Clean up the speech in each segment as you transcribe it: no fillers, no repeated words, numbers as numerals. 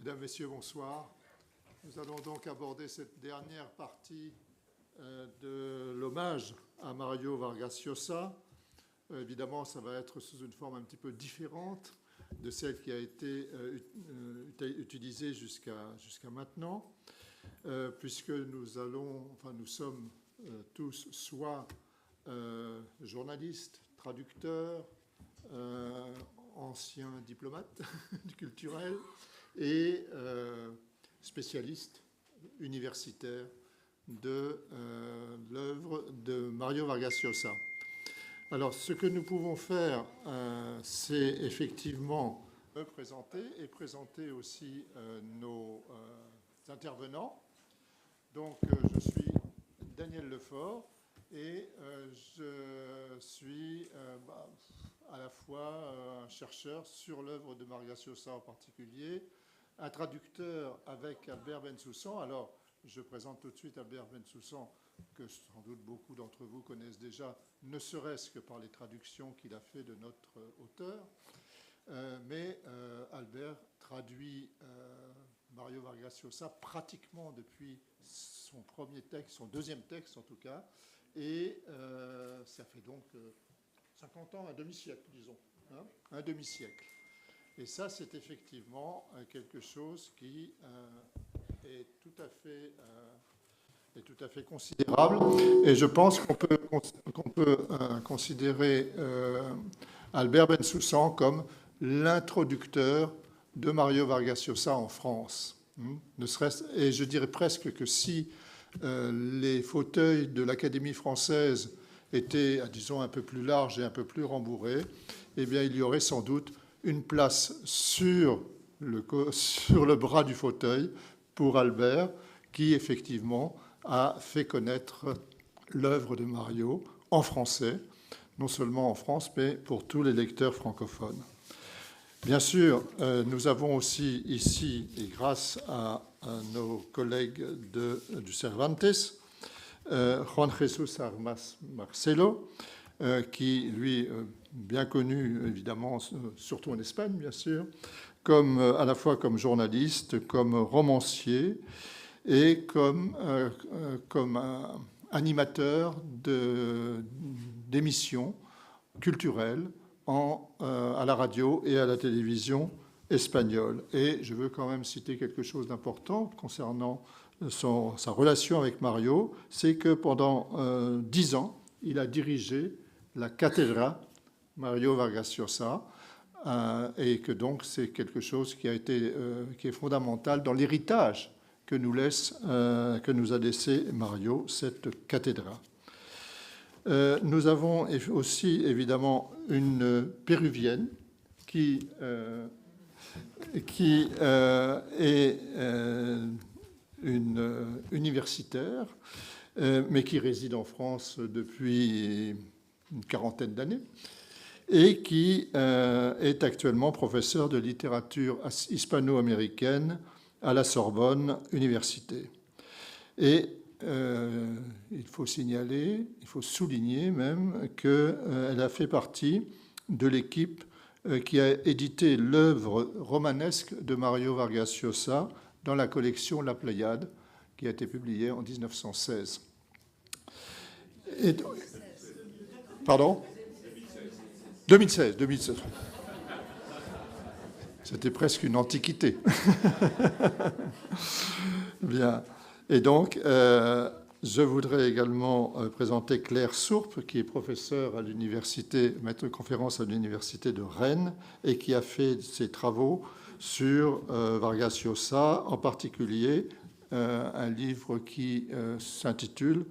Mesdames, Messieurs, bonsoir. Nous allons donc aborder cette dernière partie de l'hommage à Mario Vargas Llosa. Évidemment, ça va être sous une forme un petit peu différente de celle qui a été utilisée jusqu'à maintenant, puisque nous sommes tous soit journalistes, traducteurs, anciens diplomates culturels et spécialistes universitaires de l'œuvre de Mario Vargas Llosa. Alors, ce que nous pouvons faire, c'est effectivement me présenter et présenter aussi nos intervenants. Donc, je suis Daniel Lefort et je suis à la fois un chercheur sur l'œuvre de Vargas Llosa en particulier, un traducteur avec Albert Bensoussan. Alors, je présente tout de suite Albert Bensoussan, que sans doute beaucoup d'entre vous connaissent déjà, ne serait-ce que par les traductions qu'il a fait de notre auteur. Mais Albert traduit Mario Vargas Llosa pratiquement depuis son premier texte, son deuxième texte en tout cas, et ça fait donc 50 ans, un demi-siècle, disons, hein, un demi-siècle. Et ça, c'est effectivement quelque chose qui est tout à fait considérable. Et je pense qu'on peut considérer Albert Bensoussan comme l'introducteur de Mario Vargas Llosa en France. Et je dirais presque que si les fauteuils de l'Académie française étaient, disons, un peu plus larges et un peu plus rembourrés, eh bien, il y aurait sans doute une place sur le bras du fauteuil pour Albert, qui effectivement a fait connaître l'œuvre de Mario en français, non seulement en France, mais pour tous les lecteurs francophones. Bien sûr, nous avons aussi ici, et grâce à nos collègues du Cervantes, Juan Jesús Armas Marcelo, qui, lui, bien connu, évidemment, surtout en Espagne, bien sûr, à la fois comme journaliste, comme romancier et comme animateur d'émissions culturelles à la radio et à la télévision espagnole. Et je veux quand même citer quelque chose d'important concernant sa relation avec Mario, c'est que pendant 10 ans, il a dirigé la cathédrale Mario Vargas Llosa, et que donc c'est quelque chose qui est fondamental dans l'héritage que nous a laissé Mario, cette cathédrale. Nous avons aussi évidemment une péruvienne qui est une universitaire, mais qui réside en France depuis une quarantaine d'années, et qui est actuellement professeur de littérature hispano-américaine à la Sorbonne Université. Et il faut souligner même qu'elle a fait partie de l'équipe qui a édité l'œuvre romanesque de Mario Vargas Llosa dans la collection La Pléiade, qui a été publiée en 1916. Pardon ? 2016. C'était presque une antiquité. Bien. Et donc, je voudrais également présenter Claire Sourpe, qui est professeure à l'université, maître de conférence à l'université de Rennes, et qui a fait ses travaux sur Vargas Llosa, en particulier un livre qui s'intitule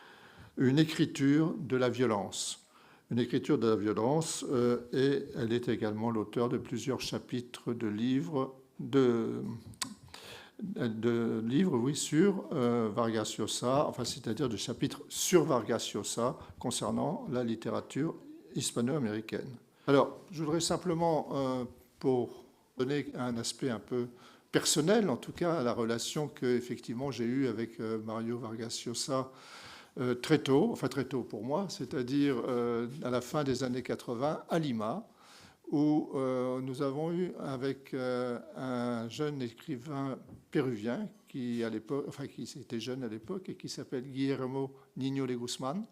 « Une écriture de la violence ». Une écriture de la violence, et elle est également l'auteur de plusieurs chapitres de livres, sur Vargas Llosa, c'est-à-dire de chapitres sur Vargas Llosa concernant la littérature hispano-américaine. Alors, je voudrais simplement, pour donner un aspect un peu personnel, en tout cas, à la relation que effectivement j'ai eue avec Mario Vargas Llosa très tôt pour moi, c'est-à-dire à la fin des années 80 à Lima, où nous avons eu avec un jeune écrivain péruvien qui était jeune à l'époque et qui s'appelle Guillermo Niño de Guzmán,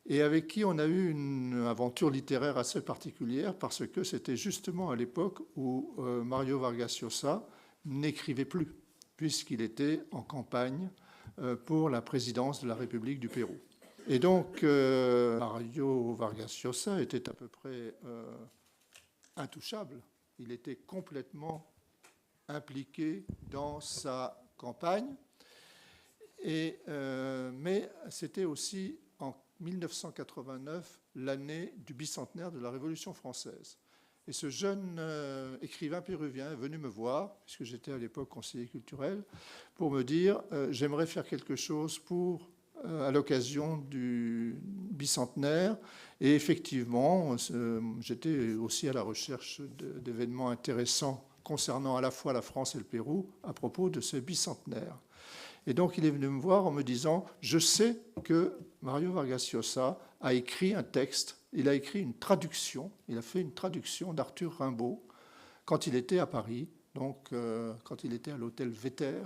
et avec qui on a eu une aventure littéraire assez particulière parce que c'était justement à l'époque où Mario Vargas Llosa n'écrivait plus, puisqu'il était en campagne pour la présidence de la République du Pérou. Et donc, Mario Vargas Llosa était à peu près intouchable. Il était complètement impliqué dans sa campagne. Mais c'était aussi en 1989 l'année du bicentenaire de la Révolution française. Et ce jeune écrivain péruvien est venu me voir, puisque j'étais à l'époque conseiller culturel, pour me dire j'aimerais faire quelque chose à l'occasion du bicentenaire. Et effectivement, j'étais aussi à la recherche d'événements intéressants concernant à la fois la France et le Pérou à propos de ce bicentenaire. Et donc il est venu me voir en me disant je sais que Mario Vargas Llosa a écrit un texte, il a écrit une traduction, il a fait une traduction d'Arthur Rimbaud quand il était à Paris, donc quand il était à l'hôtel Vetter,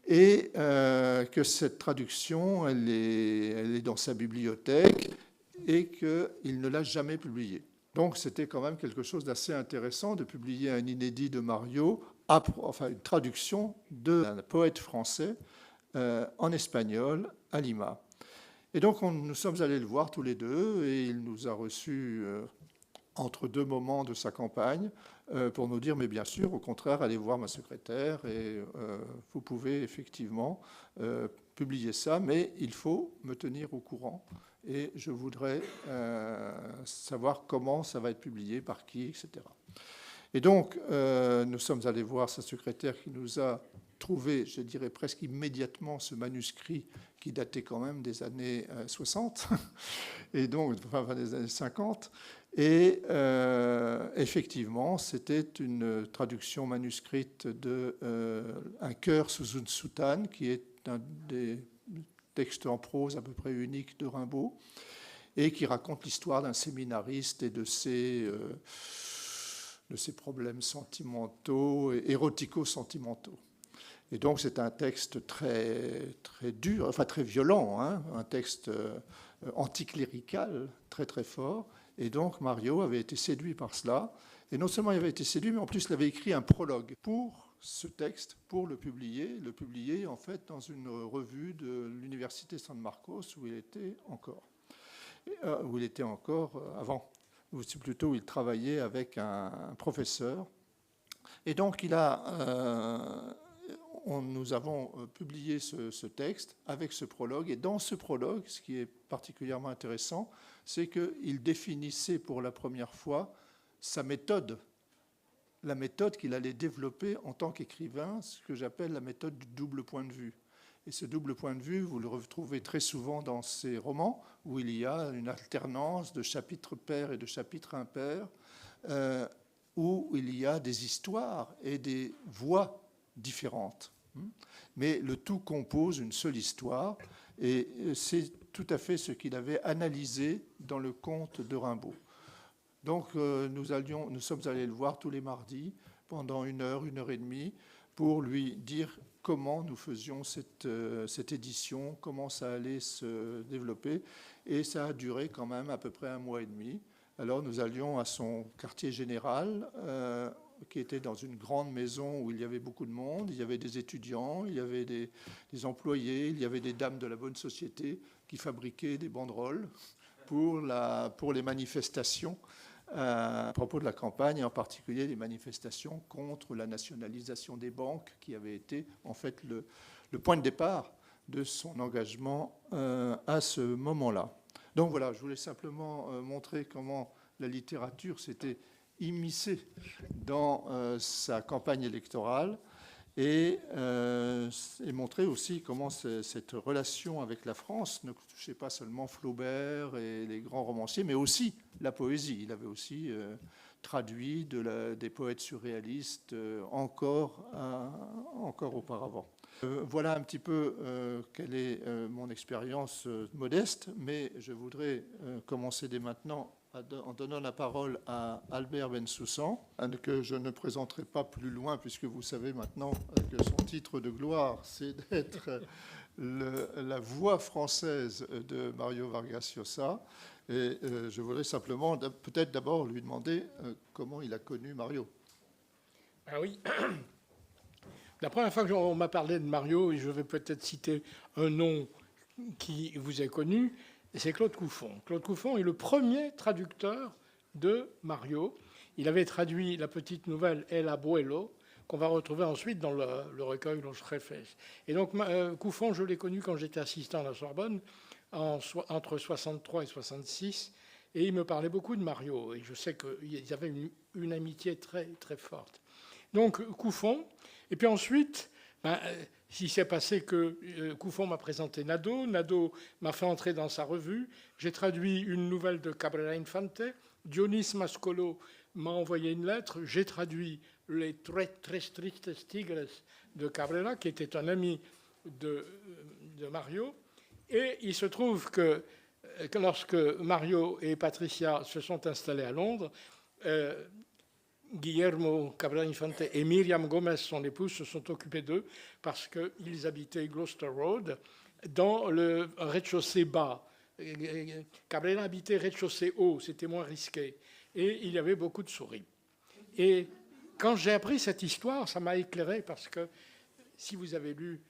et que cette traduction, elle est dans sa bibliothèque et qu'il ne l'a jamais publiée. Donc c'était quand même quelque chose d'assez intéressant de publier un inédit de Mario, une traduction d'un poète français en espagnol à Lima. Et donc nous sommes allés le voir tous les deux et il nous a reçus entre deux moments de sa campagne pour nous dire mais bien sûr, au contraire, allez voir ma secrétaire et vous pouvez effectivement publier ça, mais il faut me tenir au courant et je voudrais savoir comment ça va être publié, par qui, etc. Et donc, nous sommes allés voir sa secrétaire qui nous a trouvé, je dirais presque immédiatement, ce manuscrit qui datait quand même des années 60, et donc, enfin des années 50. Et effectivement, c'était une traduction manuscrite de Un chœur sous une soutane, qui est un des textes en prose à peu près unique de Rimbaud, et qui raconte l'histoire d'un séminariste et de ses problèmes sentimentaux, érotico-sentimentaux. Et donc c'est un texte très, très dur, enfin très violent, hein, un texte anticlérical, très très fort. Et donc Mario avait été séduit par cela. Et non seulement il avait été séduit, mais en plus il avait écrit un prologue pour ce texte, pour le publier en fait dans une revue de l'Université San Marcos où il était encore avant. Ou plutôt il travaillait avec un professeur. Et donc nous avons publié ce texte avec ce prologue. Et dans ce prologue, ce qui est particulièrement intéressant, c'est qu'il définissait pour la première fois sa méthode, la méthode qu'il allait développer en tant qu'écrivain, ce que j'appelle la méthode du double point de vue. Et ce double point de vue, vous le retrouvez très souvent dans ces romans, où il y a une alternance de chapitres pairs et de chapitres impairs, où il y a des histoires et des voix différentes. Mais le tout compose une seule histoire, et c'est tout à fait ce qu'il avait analysé dans le conte de Rimbaud. Donc nous sommes allés le voir tous les mardis, pendant 1 heure et demie, pour lui dire comment nous faisions cette édition, comment ça allait se développer. Et ça a duré quand même à peu près 1 mois et demi. Alors nous allions à son quartier général, qui était dans une grande maison où il y avait beaucoup de monde. Il y avait des étudiants, il y avait des employés, il y avait des dames de la bonne société qui fabriquaient des banderoles pour les manifestations à propos de la campagne, et en particulier les manifestations contre la nationalisation des banques, qui avait été en fait le point de départ de son engagement à ce moment-là. Donc voilà, je voulais simplement montrer comment la littérature s'était immiscée dans sa campagne électorale et montrer aussi comment cette relation avec la France ne touchait pas seulement Flaubert et les grands romanciers, mais aussi la poésie. Il avait aussi traduit des poètes surréalistes encore auparavant. Voilà un petit peu quelle est mon expérience modeste, mais je voudrais commencer dès maintenant en donnant la parole à Albert Bensoussan, que je ne présenterai pas plus loin, puisque vous savez maintenant que son titre de gloire, c'est d'être la voix française de Mario Vargas Llosa. Et je voudrais simplement peut-être d'abord lui demander comment il a connu Mario. Ah oui. La première fois qu'on m'a parlé de Mario, et je vais peut-être citer un nom qui vous est connu, c'est Claude Couffon. Claude Couffon est le premier traducteur de Mario. Il avait traduit la petite nouvelle El Abuelo, qu'on va retrouver ensuite dans le recueil Los Jefes. Et donc, Couffon, je l'ai connu quand j'étais assistant à la Sorbonne, entre 63 et 66, et il me parlait beaucoup de Mario. Et je sais qu'ils avaient une amitié très, très forte. Donc, Couffon. Et puis ensuite, il s'est passé que Couffon m'a présenté Nadeau. Nadeau m'a fait entrer dans sa revue. J'ai traduit une nouvelle de Cabrera Infante. Dionis Mascolo m'a envoyé une lettre. J'ai traduit les Tres Tristes Tigres de Cabrera, qui était un ami de Mario. Et il se trouve que lorsque Mario et Patricia se sont installés à Londres, Guillermo Cabrera Infante et Myriam Gomez, son épouse, se sont occupés d'eux parce qu'ils habitaient Gloucester Road dans le rez-de-chaussée bas. Cabrera habitait rez-de-chaussée haut, c'était moins risqué. Et il y avait beaucoup de souris. Et quand j'ai appris cette histoire, ça m'a éclairé parce que, si vous avez lu,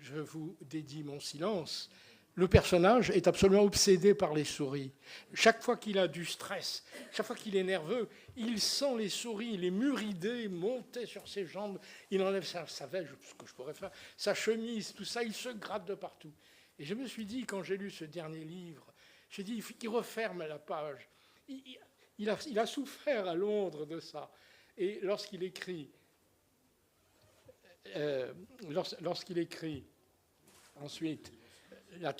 je vous dédie mon silence, le personnage est absolument obsédé par les souris. Chaque fois qu'il a du stress, chaque fois qu'il est nerveux, il sent les souris, les muridés monter sur ses jambes. Il enlève sa veste, ce que je pourrais faire, sa chemise, tout ça, il se gratte de partout. Et je me suis dit, quand j'ai lu ce dernier livre, j'ai dit, il faut qu'il referme la page. Il a souffert à Londres de ça. Et lorsqu'il écrit ensuite la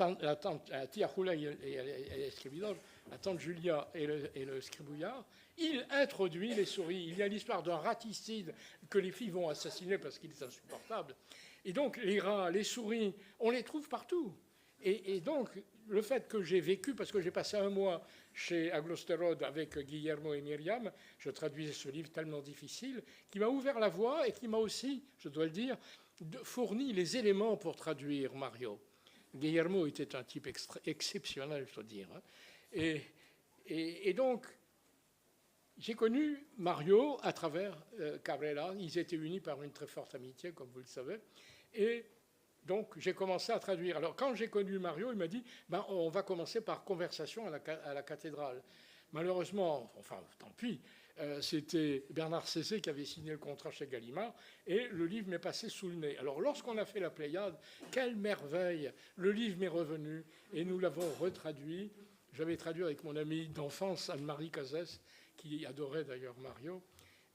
tia Julia et l'escribidor, la tante Julia et le scribouillard, il introduit les souris. Il y a l'histoire d'un raticide que les filles vont assassiner parce qu'il est insupportable. Et donc, les rats, les souris, on les trouve partout. Et donc, le fait que j'ai vécu, parce que j'ai passé un mois à Gloucester Road avec Guillermo et Myriam, je traduisais ce livre tellement difficile, qui m'a ouvert la voie et qui m'a aussi, je dois le dire, fourni les éléments pour traduire Mario. Guillermo était un type exceptionnel, je dois dire. Et donc, j'ai connu Mario à travers Cabrera. Ils étaient unis par une très forte amitié, comme vous le savez. Et donc, j'ai commencé à traduire. Alors, quand j'ai connu Mario, il m'a dit, on va commencer par conversation à la cathédrale. Malheureusement, enfin, tant pis, c'était Bernard Cessé qui avait signé le contrat chez Gallimard, et le livre m'est passé sous le nez. Alors, lorsqu'on a fait la Pléiade, quelle merveille! Le livre m'est revenu, et nous l'avons retraduit. J'avais traduit avec mon amie d'enfance, Anne-Marie Cazès, qui adorait d'ailleurs Mario.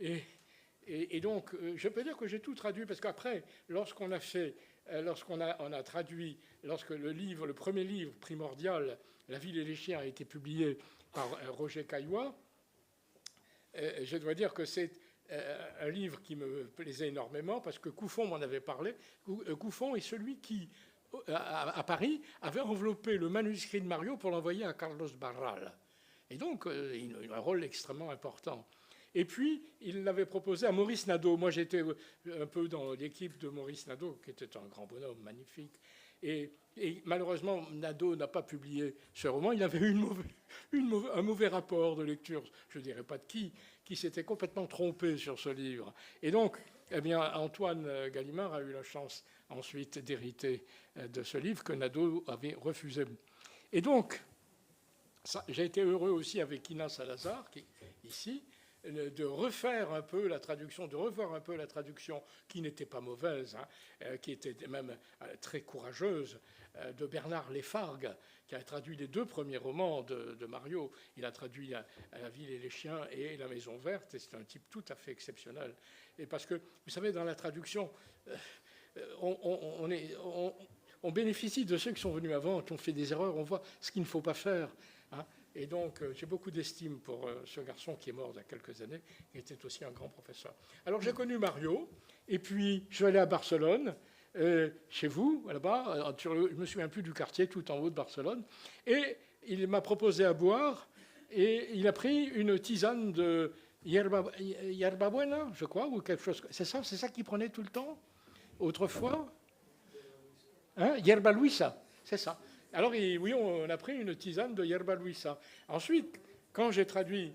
Et donc, je peux dire que j'ai tout traduit, parce qu'après, lorsqu'on a traduit, lorsque le premier livre primordial, La ville et les chiens, a été publié par Roger Caillois, je dois dire que c'est un livre qui me plaisait énormément, parce que Couffon m'en avait parlé. Couffon est celui qui, à Paris, avait enveloppé le manuscrit de Mario pour l'envoyer à Carlos Barral. Et donc, il a un rôle extrêmement important. Et puis, il l'avait proposé à Maurice Nadeau. Moi, j'étais un peu dans l'équipe de Maurice Nadeau, qui était un grand bonhomme, magnifique. Et malheureusement, Nadeau n'a pas publié ce roman. Il avait eu un mauvais rapport de lecture, je ne dirais pas de qui s'était complètement trompé sur ce livre. Et donc, eh bien, Antoine Gallimard a eu la chance ensuite d'hériter de ce livre que Nadeau avait refusé. Et donc, j'ai été heureux aussi avec Ina Salazar, qui est ici, de refaire un peu la traduction, de revoir un peu la traduction qui n'était pas mauvaise, qui était même très courageuse, de Bernard Lesfargues, qui a traduit les 2 premiers romans de Mario. Il a traduit La ville et les chiens et La maison verte, et c'est un type tout à fait exceptionnel. Et parce que, vous savez, dans la traduction, on bénéficie de ceux qui sont venus avant, qui ont fait des erreurs, on voit ce qu'il ne faut pas faire. Et donc, j'ai beaucoup d'estime pour ce garçon qui est mort il y a quelques années, qui était aussi un grand professeur. Alors, j'ai connu Mario, et puis je suis allé à Barcelone, chez vous, là-bas, je ne me souviens plus du quartier, tout en haut de Barcelone, et il m'a proposé à boire et il a pris une tisane de yerba buena, je crois, ou quelque chose. C'est ça qu'il prenait tout le temps, autrefois. Hein, yerba luisa, c'est ça. Alors oui, on a pris une tisane de yerba luisa. Ensuite, quand j'ai traduit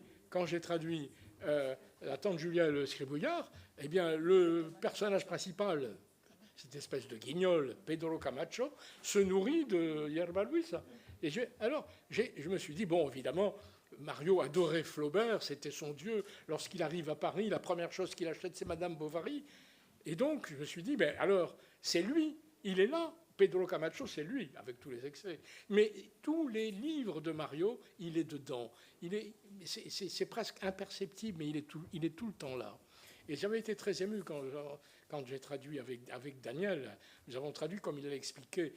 la tante Julia et le scribouillard, eh bien, le personnage principal, cette espèce de guignol, Pedro Camacho, se nourrit de yerba luisa. Et je me suis dit, bon, évidemment, Mario adorait Flaubert, c'était son dieu. Lorsqu'il arrive à Paris, la première chose qu'il achète, c'est Madame Bovary. Et donc, je me suis dit, ben alors, c'est lui, il est là. Pedro Camacho, c'est lui, avec tous les excès. Mais tous les livres de Mario, il est dedans. C'est presque imperceptible, mais il est tout le temps là. Et j'avais été très ému quand j'ai traduit avec Daniel. Nous avons traduit, comme il l'a expliqué,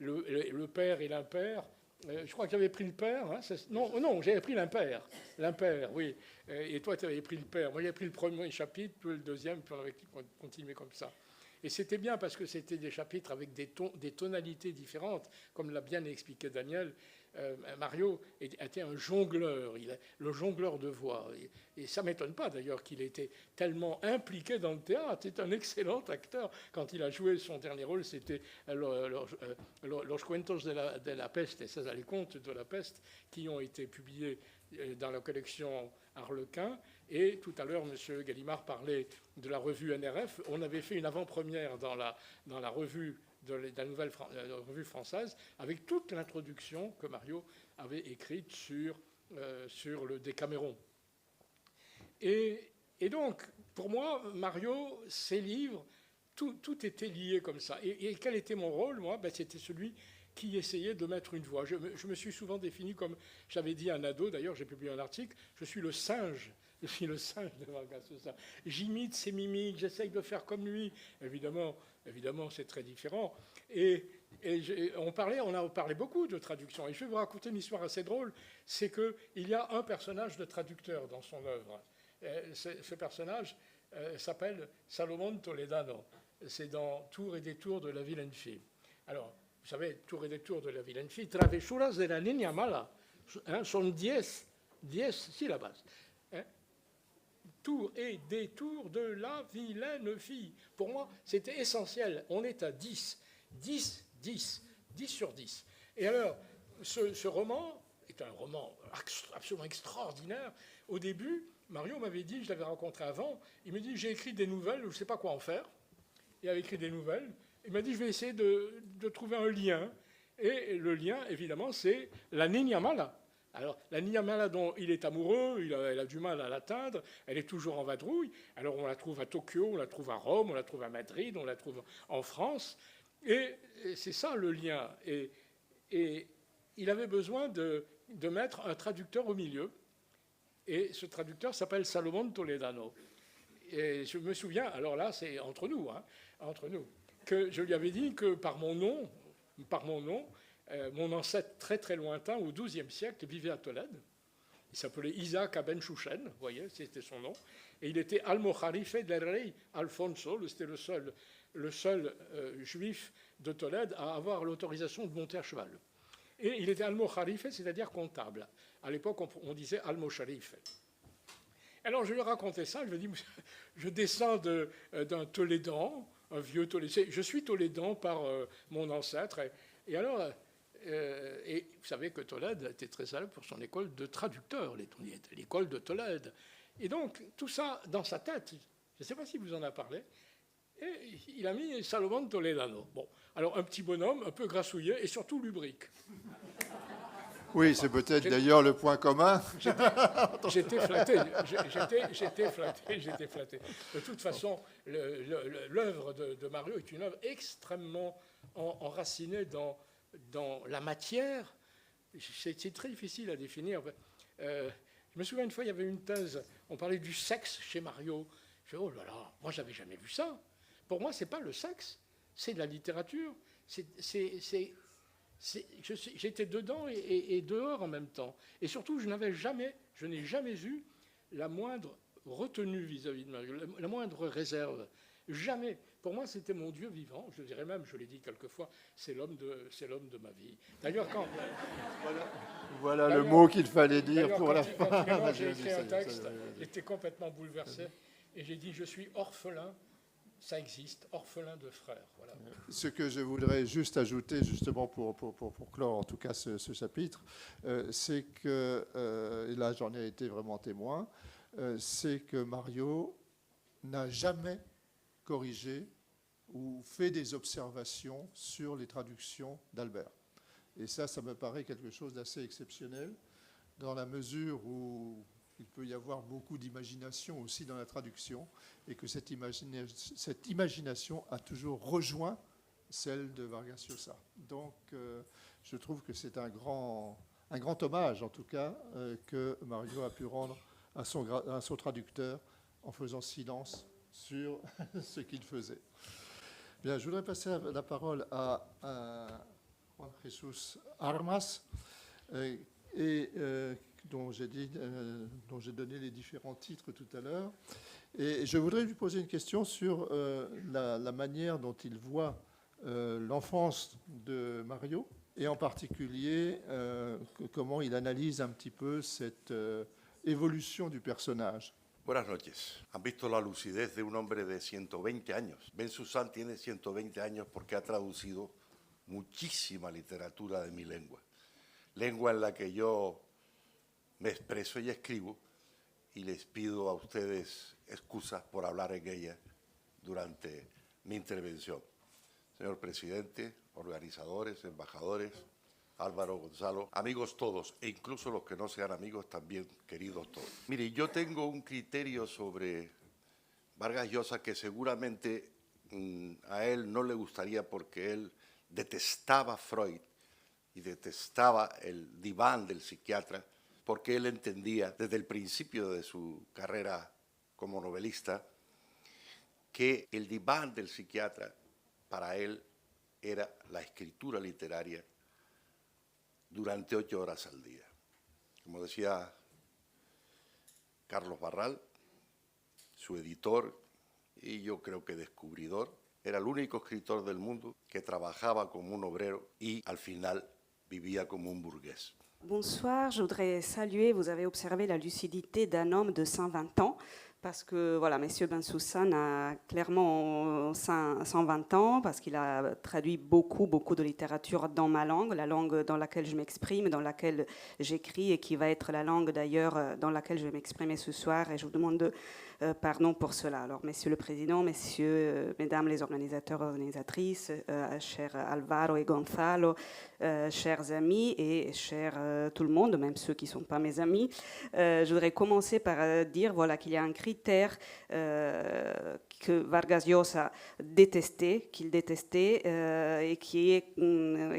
le père et l'impère. Je crois que j'avais pris le père. Hein, non, j'avais pris l'impère. L'impère, oui. Et toi, tu avais pris le père. Moi, j'avais pris le premier chapitre, puis le deuxième, puis on avait continué comme ça. Et c'était bien parce que c'était des chapitres avec des tonalités différentes, comme l'a bien expliqué Daniel. Mario était un jongleur, le jongleur de voix. Et ça ne m'étonne pas d'ailleurs qu'il ait été tellement impliqué dans le théâtre. C'est un excellent acteur. Quand il a joué son dernier rôle, c'était Los Cuentos de la Peste, les contes de la peste, qui ont été publiés dans la collection Harlequin. Et tout à l'heure, M. Gallimard parlait de la revue NRF. On avait fait une avant-première dans la revue de la nouvelle revue française, avec toute l'introduction que Mario avait écrite sur le Décaméron. Et donc, pour moi, Mario, ses livres, tout était lié comme ça. Et quel était mon rôle, moi? C'était celui qui essayait de mettre une voix. Je me suis souvent défini comme, j'avais dit à un ado, d'ailleurs, j'ai publié un article, je suis le singe de Vargas Llosa. J'imite ses mimiques, j'essaye de faire comme lui. Évidemment, c'est très différent. Et on a parlé beaucoup de traduction. Et je vais vous raconter une histoire assez drôle. C'est qu'il y a un personnage de traducteur dans son œuvre. Ce personnage s'appelle Salomón Toledano. C'est dans Tour et détour de la vilaine fille. Alors, vous savez, Tour et détour de la vilaine fille, Travesuras de la niña mala, sont 10 syllabes. Tour et détour de la vilaine fille. Pour moi, c'était essentiel. On est à 10 sur 10. Et alors, ce roman est un roman absolument extraordinaire. Au début, Mario m'avait dit, je l'avais rencontré avant, il me dit, j'ai écrit des nouvelles, je ne sais pas quoi en faire. Il avait écrit des nouvelles. Il m'a dit, je vais essayer de trouver un lien. Et le lien, évidemment, c'est la Niña Mala. Alors, la Niña Mala dont il est amoureux, elle a du mal à l'atteindre, elle est toujours en vadrouille. Alors, on la trouve à Tokyo, on la trouve à Rome, on la trouve à Madrid, on la trouve en France. Et c'est ça le lien. Et il avait besoin de mettre un traducteur au milieu. Et ce traducteur s'appelle Salomón Toledano. Et je me souviens, alors là, c'est entre nous, que je lui avais dit que par mon nom, mon ancêtre très très lointain, au XIIe siècle, vivait à Tolède. Il s'appelait Isaac Aben Chouchen, vous voyez, c'était son nom. Et il était Almojarrife del Rey Alfonso, c'était le seul juif de Tolède à avoir l'autorisation de monter à cheval. Et il était Almojarrife, c'est-à-dire comptable. À l'époque, on disait Almocharife. Alors je lui ai raconté ça, je lui ai dit, je descends d'un Tolédan, un vieux Tolédan. Je suis Tolédan par mon ancêtre. Et alors, et vous savez que Tolède était très célèbre pour son école de traducteurs, l'école de Tolède. Et donc, tout ça dans sa tête, je ne sais pas si vous en avez parlé, et il a mis Salomón Toledano. Bon, alors un petit bonhomme, un peu grassouillet et surtout lubrique. Oui, c'est peut-être d'ailleurs le point commun. J'étais flatté. De toute façon, l'œuvre de Mario est une œuvre extrêmement enracinée dans la matière. C'est très difficile à définir. Je me souviens une fois, il y avait une thèse, on parlait du sexe chez Mario. Je dis, oh là là, moi, je n'avais jamais vu ça. Pour moi, ce n'est pas le sexe, c'est de la littérature. J'étais dedans et dehors en même temps. Et surtout, je n'ai jamais eu la moindre retenue vis-à-vis de Mario, la moindre réserve. Jamais. Pour moi, c'était mon Dieu vivant. Je dirais même, je l'ai dit quelquefois, c'est l'homme de ma vie. D'ailleurs, Voilà le mot qu'il fallait dire pour la fin. Quand j'ai écrit un texte, j'étais complètement bouleversé. Et j'ai dit, je suis orphelin, ça existe, orphelin de frères. Voilà. Ce que je voudrais juste ajouter, justement pour clore en tout cas ce chapitre, c'est que, et là j'en ai été vraiment témoin, c'est que Mario n'a jamais corrigé ou fait des observations sur les traductions d'Albert. Et ça me paraît quelque chose d'assez exceptionnel, dans la mesure où il peut y avoir beaucoup d'imagination aussi dans la traduction, et que cette imagination a toujours rejoint celle de Vargas Llosa. Donc, je trouve que c'est un grand hommage, en tout cas, que Mario a pu rendre à son traducteur en faisant silence sur ce qu'il faisait. Bien, je voudrais passer la parole à Juan Jesús Armas, dont j'ai donné les différents titres tout à l'heure. Et je voudrais lui poser une question sur la manière dont il voit l'enfance de Mario, et en particulier comment il analyse un petit peu cette évolution du personnage. Buenas noches. Han visto la lucidez de un hombre de 120 años. Bensusan tiene 120 años porque ha traducido muchísima literatura de mi lengua. Lengua en la que yo me expreso y escribo, y les pido a ustedes excusas por hablar en ella durante mi intervención. Señor presidente, organizadores, embajadores, Álvaro, Gonzalo, amigos todos, e incluso los que no sean amigos también queridos todos. Mire, yo tengo un criterio sobre Vargas Llosa que seguramente a él no le gustaría, porque él detestaba a Freud y detestaba el diván del psiquiatra, porque él entendía desde el principio de su carrera como novelista que el diván del psiquiatra para él era la escritura literaria durante 8 horas al día. Como decía Carlos Barral, su editor y yo creo que descubridor, era el único escritor del mundo que trabajaba como un obrero y al final vivía como un burgués. Bonsoir, je voudrais saluer, vous avez observé la lucidité d'un homme de 120 ans, parce que voilà, Monsieur Bensoussan a clairement 120 ans, parce qu'il a traduit beaucoup de littérature dans ma langue, la langue dans laquelle je m'exprime, dans laquelle j'écris, et qui va être la langue d'ailleurs dans laquelle je vais m'exprimer ce soir, et je vous demande pardon pour cela. Alors, Monsieur le Président, Mesdames les organisateurs et organisatrices, chers Alvaro et Gonzalo, chers amis et chers tout le monde, même ceux qui ne sont pas mes amis, je voudrais commencer par dire voilà, qu'il y a un critère que Vargas Llosa détestait, et qui est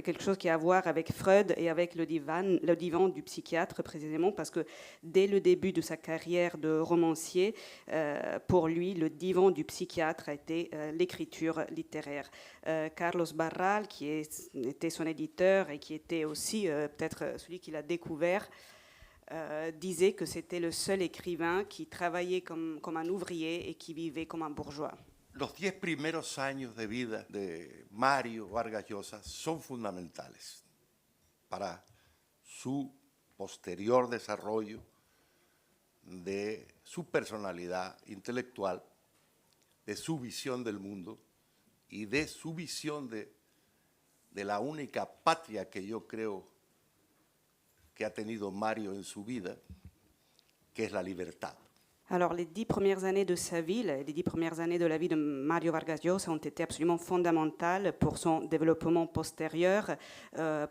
quelque chose qui a à voir avec Freud et avec le divan du psychiatre précisément, parce que dès le début de sa carrière de romancier, pour lui, le divan du psychiatre a été l'écriture littéraire. Carlos Barral, qui était son éditeur et qui était aussi peut-être celui qui l'a découvert, disait que c'était le seul écrivain qui travaillait comme un ouvrier et qui vivait comme un bourgeois. Los 10 primeros años de vida de Mario Vargas Llosa son fundamentales para su posterior desarrollo de su personalidad intelectual, de su visión del mundo y de su visión de la única patria que yo creo que ha tenido Mario en su vida, que es la libertad. Alors, les 10 premières années de sa vie, les 10 premières années de la vie de Mario Vargas Llosa ont été absolument fondamentales pour son développement postérieur,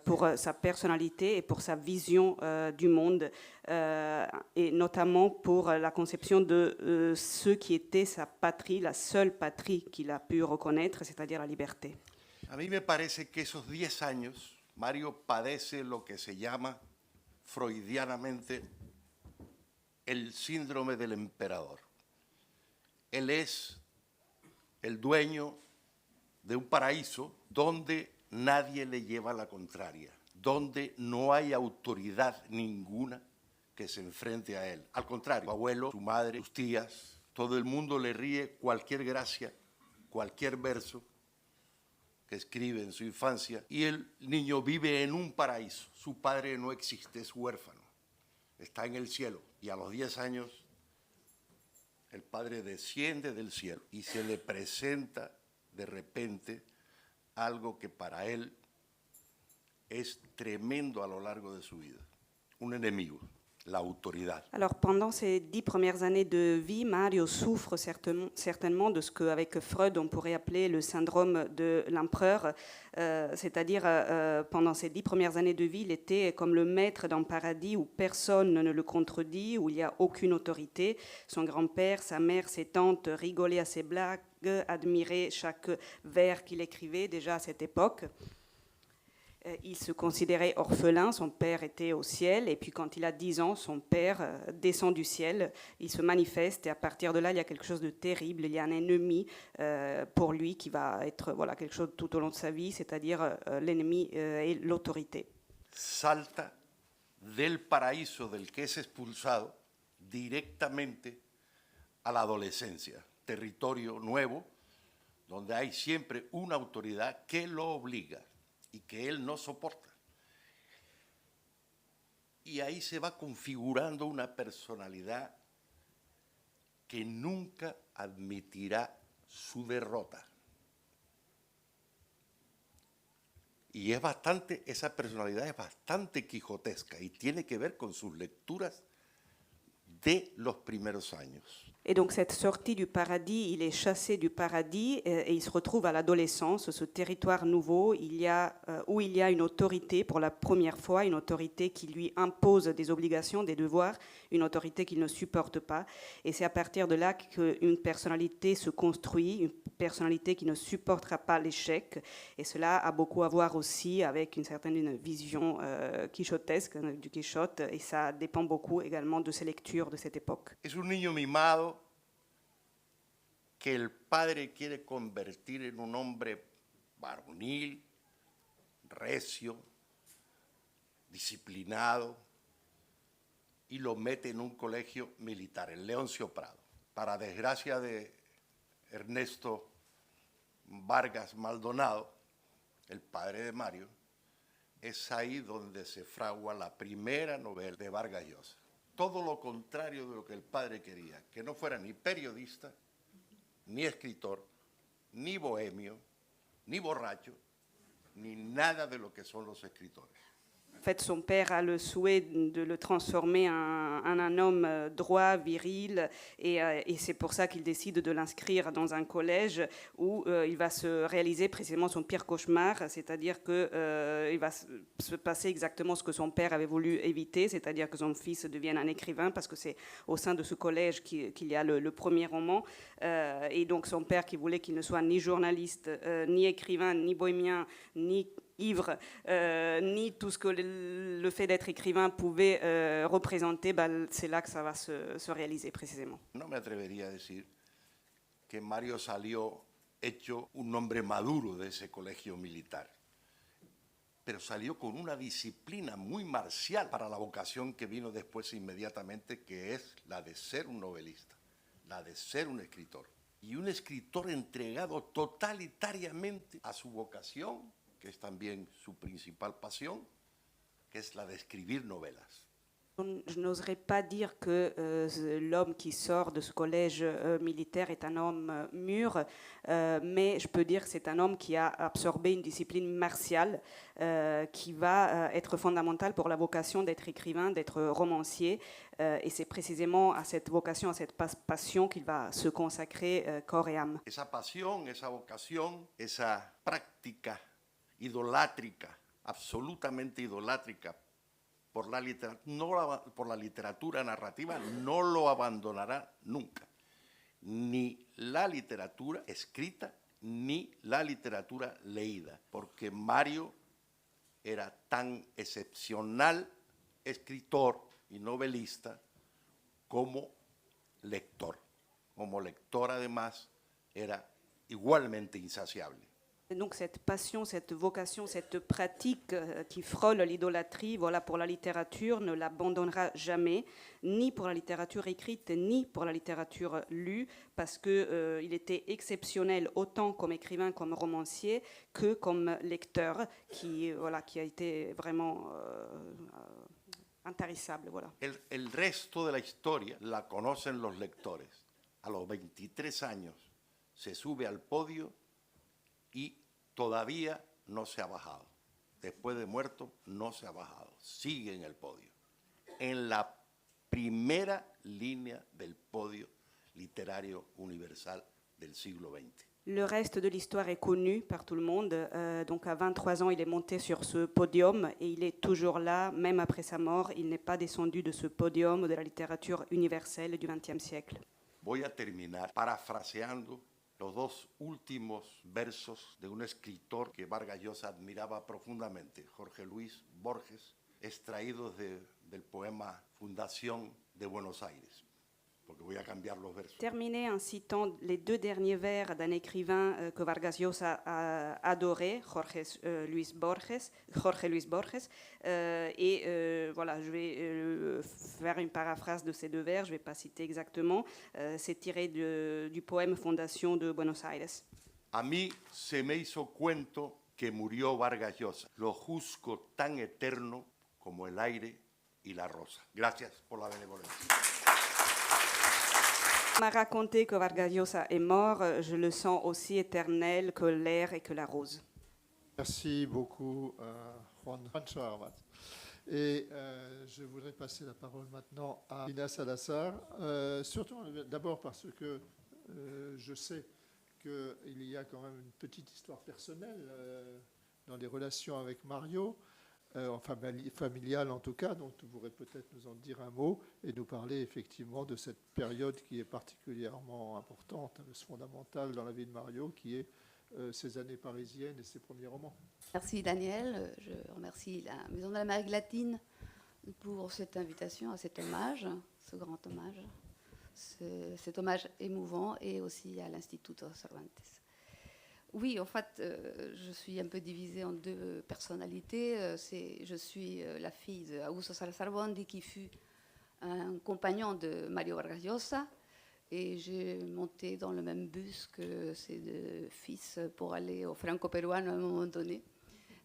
pour sa personnalité et pour sa vision du monde, et notamment pour la conception de ce qui était sa patrie, la seule patrie qu'il a pu reconnaître, c'est-à-dire la liberté. A mí me parece que esos 10 años Mario padece lo que se llama freudianamente el síndrome del emperador. Él es el dueño de un paraíso donde nadie le lleva la contraria, donde no hay autoridad ninguna que se enfrente a él. Al contrario, su abuelo, su madre, sus tías, todo el mundo le ríe cualquier gracia cualquier verso que escribe en su infancia y el niño vive en un paraíso. Su padre no existe, es huérfano, está en el cielo y a los 10 años el padre desciende del cielo y se le presenta de repente algo que para él es tremendo a lo largo de su vida, un enemigo, la autoridad. Alors pendant ces 10 premières années de vie, Mario souffre certainement de ce qu'avec Freud on pourrait appeler le syndrome de l'empereur, c'est-à-dire pendant ces 10 premières années de vie, il était comme le maître d'un paradis où personne ne le contredit, où il n'y a aucune autorité. Son grand-père, sa mère, ses tantes rigolaient à ses blagues, admiraient chaque vers qu'il écrivait déjà à cette époque. Il se considérait orphelin, son père était au ciel, et puis quand il a 10 ans, son père descend du ciel, il se manifeste, et à partir de là, il y a quelque chose de terrible, il y a un ennemi pour lui qui va être quelque chose tout au long de sa vie, c'est-à-dire l'ennemi et l'autorité. Salta del paraíso del que es expulsado directamente a la adolescencia, territorio nuevo, donde hay siempre una autoridad que lo obliga y que él no soporta. Y ahí se va configurando una personalidad que nunca admitirá su derrota. Y esa personalidad es bastante quijotesca y tiene que ver con sus lecturas de los primeros años. Et donc cette sortie du paradis, il est chassé du paradis et il se retrouve à l'adolescence, ce territoire nouveau où il y a une autorité pour la première fois, une autorité qui lui impose des obligations, des devoirs, une autorité qu'il ne supporte pas. Et c'est à partir de là qu'une personnalité se construit, une personnalité qui ne supportera pas l'échec. Et cela a beaucoup à voir aussi avec une certaine vision quichotesque du Quichotte, et ça dépend beaucoup également de ses lectures de cette époque. Es un niño mimado que el padre quiere convertir en un hombre varonil, recio, disciplinado, y lo mete en un colegio militar, en Leoncio Prado. Para desgracia de Ernesto Vargas Maldonado, el padre de Mario, es ahí donde se fragua la primera novela de Vargas Llosa. Todo lo contrario de lo que el padre quería, que no fuera ni periodista, ni escritor, ni bohemio, ni borracho, ni nada de lo que son los escritores. En fait, son père a le souhait de le transformer en un homme droit, viril, et c'est pour ça qu'il décide de l'inscrire dans un collège où il va se réaliser précisément son pire cauchemar, c'est-à-dire qu'il va se passer exactement ce que son père avait voulu éviter, c'est-à-dire que son fils devienne un écrivain, parce que c'est au sein de ce collège qu'il y a le premier roman, et donc son père qui voulait qu'il ne soit ni journaliste, ni écrivain, ni bohémien, ni ivre, ni tout ce que le fait d'être écrivain pouvait représenter, c'est là que ça va se réaliser précisément. No me atrevería a decir que Mario salió hecho un hombre maduro de ese colegio militar, pero salió con una disciplina muy marcial para la vocación que vino después inmediatamente, que es la de ser un novelista, la de ser un escritor. Y un escritor entregado totalitariamente a su vocación, que es también su principal pasión, que es la de escribir novelas. Je n'oserais pas dire que l'homme qui sort de ce collège militaire est un homme mûr, mais je peux dire que c'est un homme qui a absorbé une discipline martiale qui va être fondamentale pour la vocation d'être écrivain, d'être romancier, et c'est précisément à cette vocation, à cette passion qu'il va se consacrer corps et âme. Esa pasión, esa vocación, esa práctica idolátrica, absolutamente idolátrica por la literatura narrativa, no lo abandonará nunca. Ni la literatura escrita, ni la literatura leída, porque Mario era tan excepcional escritor y novelista como lector. Como lector, además, era igualmente insaciable. Et donc cette passion, cette vocation, cette pratique qui frôle l'idolâtrie, voilà, pour la littérature, ne l'abandonnera jamais, ni pour la littérature écrite, ni pour la littérature lue, parce qu'il était exceptionnel autant comme écrivain, comme romancier, que comme lecteur, qui a été vraiment intarissable. Voilà. El resto de la historia la conocen los lectores. A los 23 años se sube al podio y todavía no se ha bajado. Después de muerto, no se ha bajado. Sigue en el podio. En la primera línea del podio literario universal del siglo XX. Le reste de l'histoire est connu par tout le monde. Donc à 23 ans, il est monté sur ce podium et il est toujours là, même après sa mort. Il n'est pas descendu de ce podium de la littérature universelle du XXe siècle. Voy a terminar parafraseando los dos últimos versos de un escritor que Vargas Llosa admiraba profundamente, Jorge Luis Borges, extraídos del poema Fundación de Buenos Aires, porque voy a cambiar los versos. Terminer en citant les deux derniers vers d'un écrivain que Vargas Llosa a adoré, Jorge Luis Borges. Voilà, je vais faire une paraphrase de ces deux vers, je ne vais pas citer exactement. C'est tiré du poème Fundación de Buenos Aires. A mí se me hizo cuento que murió Vargas Llosa, lo juzgo tan eterno como el aire y la rosa. Gracias por la benevolencia. On m'a raconté que Vargas Llosa est mort, je le sens aussi éternel que l'air et que la rose. Merci beaucoup, Juancho Armat. Et je voudrais passer la parole maintenant à Inés Salazar, surtout d'abord parce que je sais qu'il y a quand même une petite histoire personnelle dans les relations avec Mario, familiale en tout cas, dont vous pourrez peut-être nous en dire un mot et nous parler effectivement de cette période qui est particulièrement importante, fondamentale dans la vie de Mario, qui est ses années parisiennes et ses premiers romans. Merci Daniel, je remercie la Maison de l'Amérique latine pour cette invitation à cet hommage, ce grand hommage, cet hommage émouvant, et aussi à l'Instituto Cervantes. Oui, en fait, je suis un peu divisée en deux personnalités. Je suis la fille d'Augusto Salazar Bondy, qui fut un compagnon de Mario Vargas Llosa, et j'ai monté dans le même bus que ses deux fils pour aller au Franco-Péruano à un moment donné.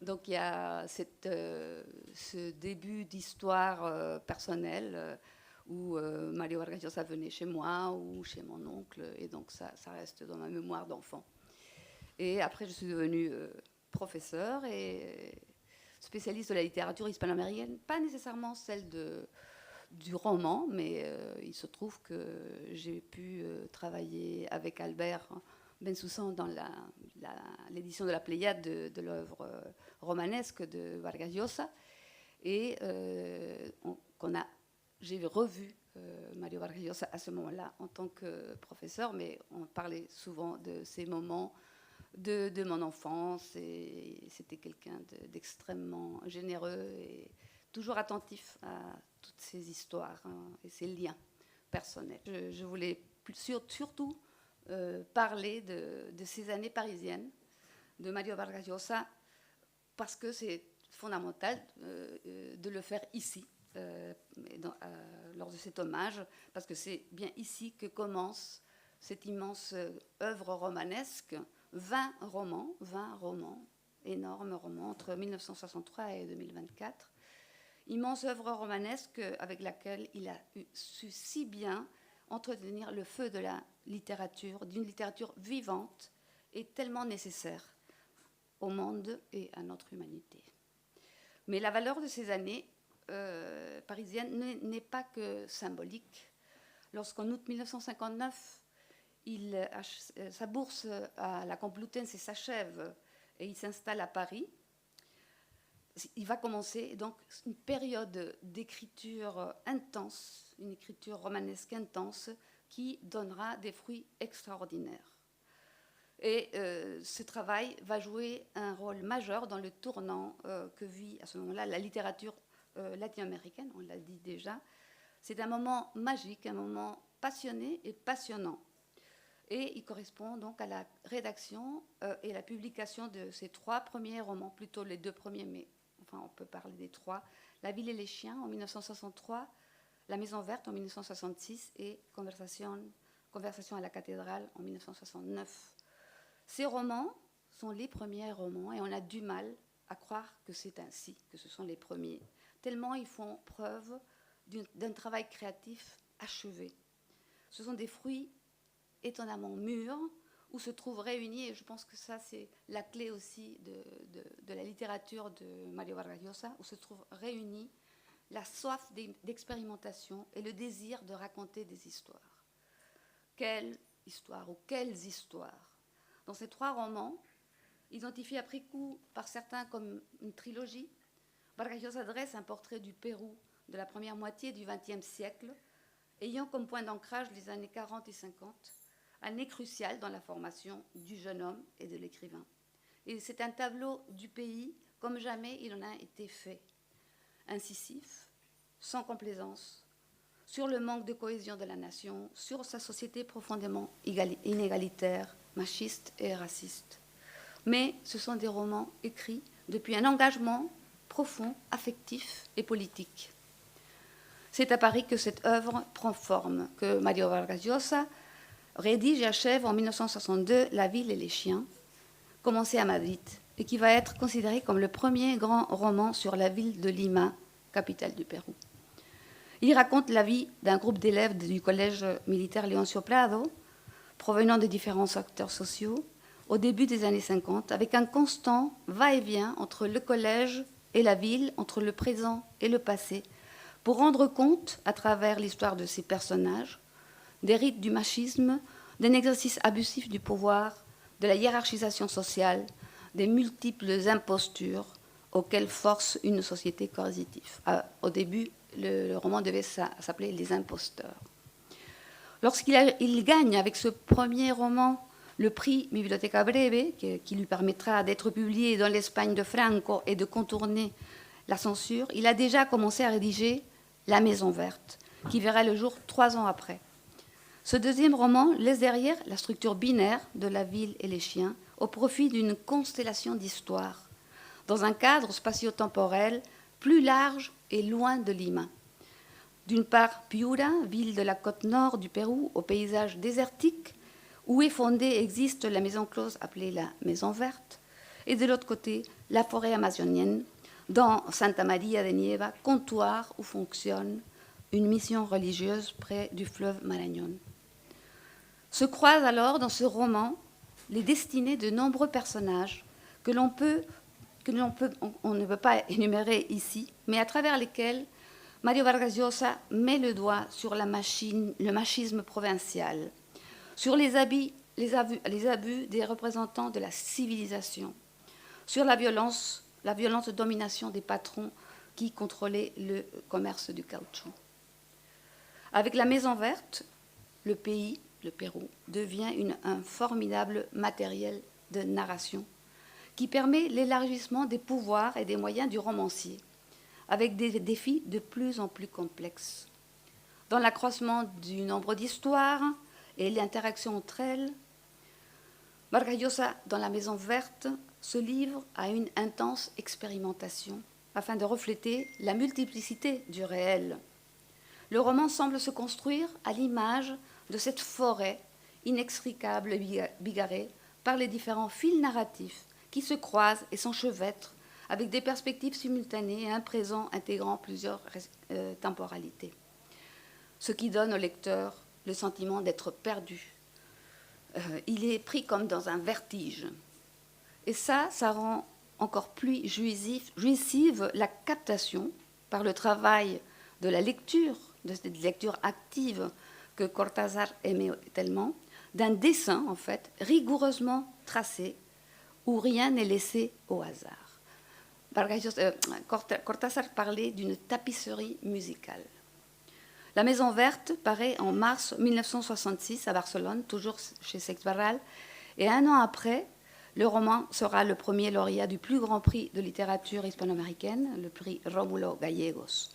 Donc il y a ce début d'histoire personnelle où Mario Vargas Llosa venait chez moi ou chez mon oncle, et donc ça reste dans ma mémoire d'enfant. Et après, je suis devenue professeure et spécialiste de la littérature hispano-américaine, pas nécessairement celle du roman, mais il se trouve que j'ai pu travailler avec Albert Bensoussan dans l'édition de la Pléiade de l'œuvre romanesque de Vargas Llosa. Et j'ai revu Mario Vargas Llosa à ce moment-là en tant que professeur, mais on parlait souvent de ces moments de mon enfance, et c'était quelqu'un d'extrêmement généreux et toujours attentif à toutes ces histoires et ces liens personnels. Je voulais surtout parler de ces années parisiennes de Mario Vargas Llosa, parce que c'est fondamental de le faire ici, lors de cet hommage, parce que c'est bien ici que commence cette immense œuvre romanesque. 20 romans, énormes romans, entre 1963 et 2024. Immense œuvre romanesque avec laquelle il a su si bien entretenir le feu de la littérature, d'une littérature vivante et tellement nécessaire au monde et à notre humanité. Mais la valeur de ces années parisiennes n'est pas que symbolique. Lorsqu'en août 1959, sa bourse à la Complutense s'achève et il s'installe à Paris, il va commencer donc une période d'écriture intense, une écriture romanesque intense qui donnera des fruits extraordinaires. Et ce travail va jouer un rôle majeur dans le tournant que vit à ce moment-là la littérature latino-américaine, on l'a dit déjà. C'est un moment magique, un moment passionné et passionnant. Et il correspond donc à la rédaction et la publication de ces 3 premiers romans, plutôt les 2 premiers, mais enfin on peut parler des 3. La ville et les chiens en 1963, La Maison verte en 1966 et Conversation à la cathédrale en 1969. Ces romans sont les premiers romans et on a du mal à croire que c'est ainsi, que ce sont les premiers, tellement ils font preuve d'un travail créatif achevé. Ce sont des fruits étonnamment mûrs, où se trouvent réunis, et je pense que ça c'est la clé aussi de la littérature de Mario Vargas Llosa, où se trouvent réunis la soif d'expérimentation et le désir de raconter des histoires. Quelle histoire ou quelles histoires? Dans ces 3 romans, identifiés après coup par certains comme une trilogie, Vargas Llosa dresse un portrait du Pérou de la première moitié du XXe siècle, ayant comme point d'ancrage les années 40 et 50, année cruciale dans la formation du jeune homme et de l'écrivain. Et c'est un tableau du pays comme jamais il en a été fait. Incisif, sans complaisance, sur le manque de cohésion de la nation, sur sa société profondément inégalitaire, machiste et raciste. Mais ce sont des romans écrits depuis un engagement profond, affectif et politique. C'est à Paris que cette œuvre prend forme, que Mario Vargas Llosa rédige et achève en 1962 La ville et les chiens, commencé à Madrid, et qui va être considéré comme le premier grand roman sur la ville de Lima, capitale du Pérou. Il raconte la vie d'un groupe d'élèves du collège militaire Leoncio Prado, provenant de différents secteurs sociaux, au début des années 50, avec un constant va-et-vient entre le collège et la ville, entre le présent et le passé, pour rendre compte, à travers l'histoire de ces personnages, des rites du machisme, d'un exercice abusif du pouvoir, de la hiérarchisation sociale, des multiples impostures auxquelles force une société coercitive. Au début, le roman devait s'appeler Les imposteurs. Lorsqu'il gagne avec ce premier roman le prix Biblioteca Breve, qui lui permettra d'être publié dans l'Espagne de Franco et de contourner la censure, il a déjà commencé à rédiger La Maison verte, qui verra le jour 3 ans après. Ce deuxième roman laisse derrière la structure binaire de La ville et les chiens au profit d'une constellation d'histoires, dans un cadre spatio-temporel plus large et loin de Lima. D'une part, Piura, ville de la côte nord du Pérou, au paysage désertique, où est fondée et existe la maison close appelée la Maison verte, et de l'autre côté, la forêt amazonienne, dans Santa Maria de Nieva, comptoir où fonctionne une mission religieuse près du fleuve Marañón. Se croisent alors dans ce roman les destinées de nombreux personnages on ne peut pas énumérer ici, mais à travers lesquels Mario Vargas Llosa met le doigt sur le machisme provincial, sur les abus des représentants de la civilisation, sur la violence de domination des patrons qui contrôlaient le commerce du caoutchouc. Avec La Maison verte, le pays, le Pérou, devient un formidable matériel de narration qui permet l'élargissement des pouvoirs et des moyens du romancier, avec des défis de plus en plus complexes. Dans l'accroissement du nombre d'histoires et l'interaction entre elles, Vargas Llosa, dans La Maison verte, se livre à une intense expérimentation afin de refléter la multiplicité du réel. Le roman semble se construire à l'image de cette forêt inextricable et bigarrée par les différents fils narratifs qui se croisent et s'enchevêtrent avec des perspectives simultanées et un présent intégrant plusieurs temporalités. Ce qui donne au lecteur le sentiment d'être perdu. Il est pris comme dans un vertige. Et ça rend encore plus jouissive la captation par le travail de la lecture, de cette lecture active que Cortázar aimait tellement, d'un dessin, en fait, rigoureusement tracé, où rien n'est laissé au hasard. Cortázar parlait d'une tapisserie musicale. La Maison verte paraît en mars 1966 à Barcelone, toujours chez Seix Barral, et 1 an après, le roman sera le premier lauréat du plus grand prix de littérature hispano-américaine, le prix Rómulo Gallegos,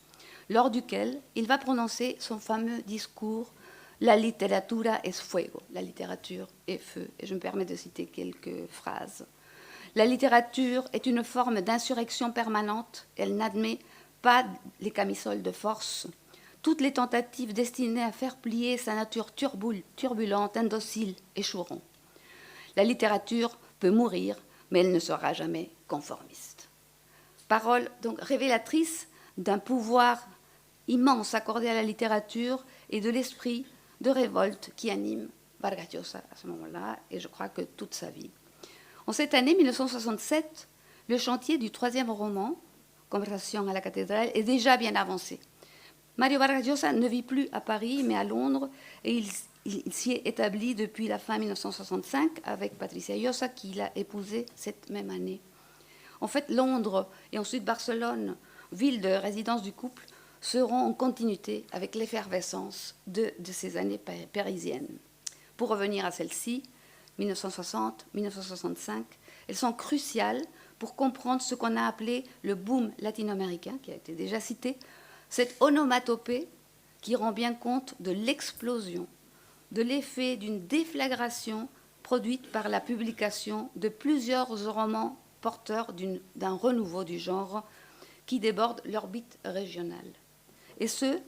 lors duquel il va prononcer son fameux discours La literatura es fuego, la littérature est feu. Et je me permets de citer quelques phrases. La littérature est une forme d'insurrection permanente. Elle n'admet pas les camisoles de force. Toutes les tentatives destinées à faire plier sa nature turbulente, indocile, échoueront. La littérature peut mourir, mais elle ne sera jamais conformiste. Parole donc révélatrice d'un pouvoir immense accordé à la littérature et de l'esprit de révolte qui anime Vargas Llosa à ce moment-là, et je crois que toute sa vie. En cette année 1967, le chantier du troisième roman, Conversation à la cathédrale, est déjà bien avancé. Mario Vargas Llosa ne vit plus à Paris, mais à Londres, et il s'y est établi depuis la fin 1965 avec Patricia Llosa, qu'il a épousée cette même année. En fait, Londres et ensuite Barcelone, ville de résidence du couple, seront en continuité avec l'effervescence de ces années parisiennes. Pour revenir à celle-ci, 1960-1965, elles sont cruciales pour comprendre ce qu'on a appelé le boom latino-américain, qui a été déjà cité, cette onomatopée qui rend bien compte de l'explosion, de l'effet d'une déflagration produite par la publication de plusieurs romans porteurs d'un renouveau du genre qui déborde l'orbite régionale. Et ce,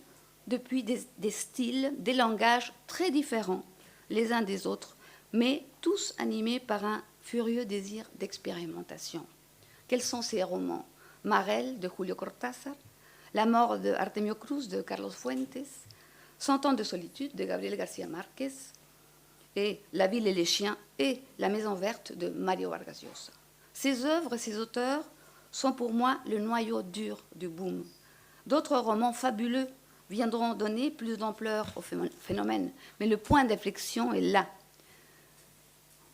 depuis des styles, des langages très différents les uns des autres, mais tous animés par un furieux désir d'expérimentation. Quels sont ces romans? Marel de Julio Cortázar, La mort de Artemio Cruz de Carlos Fuentes, 100 ans de solitude de Gabriel García Márquez, et La ville et les chiens et La maison verte de Mario Vargas Llosa. Ces œuvres et ces auteurs sont pour moi le noyau dur du boom. D'autres romans fabuleux viendront donner plus d'ampleur au phénomène, mais le point d'inflexion est là,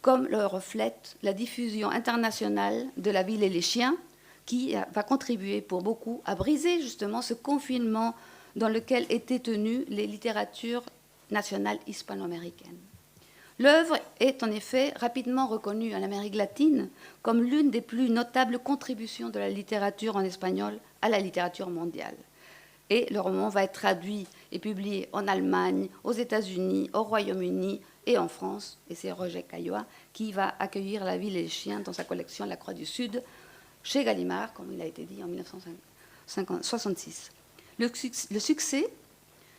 comme le reflète la diffusion internationale de La ville et les chiens, qui va contribuer pour beaucoup à briser justement ce confinement dans lequel étaient tenues les littératures nationales hispano-américaines. L'œuvre est en effet rapidement reconnue en Amérique latine comme l'une des plus notables contributions de la littérature en espagnol à la littérature mondiale. Et le roman va être traduit et publié en Allemagne, aux États-Unis, au Royaume-Uni et en France. Et c'est Roger Caillois qui va accueillir La ville et les chiens dans sa collection La Croix du Sud, chez Gallimard, comme il a été dit en 1966. Le succès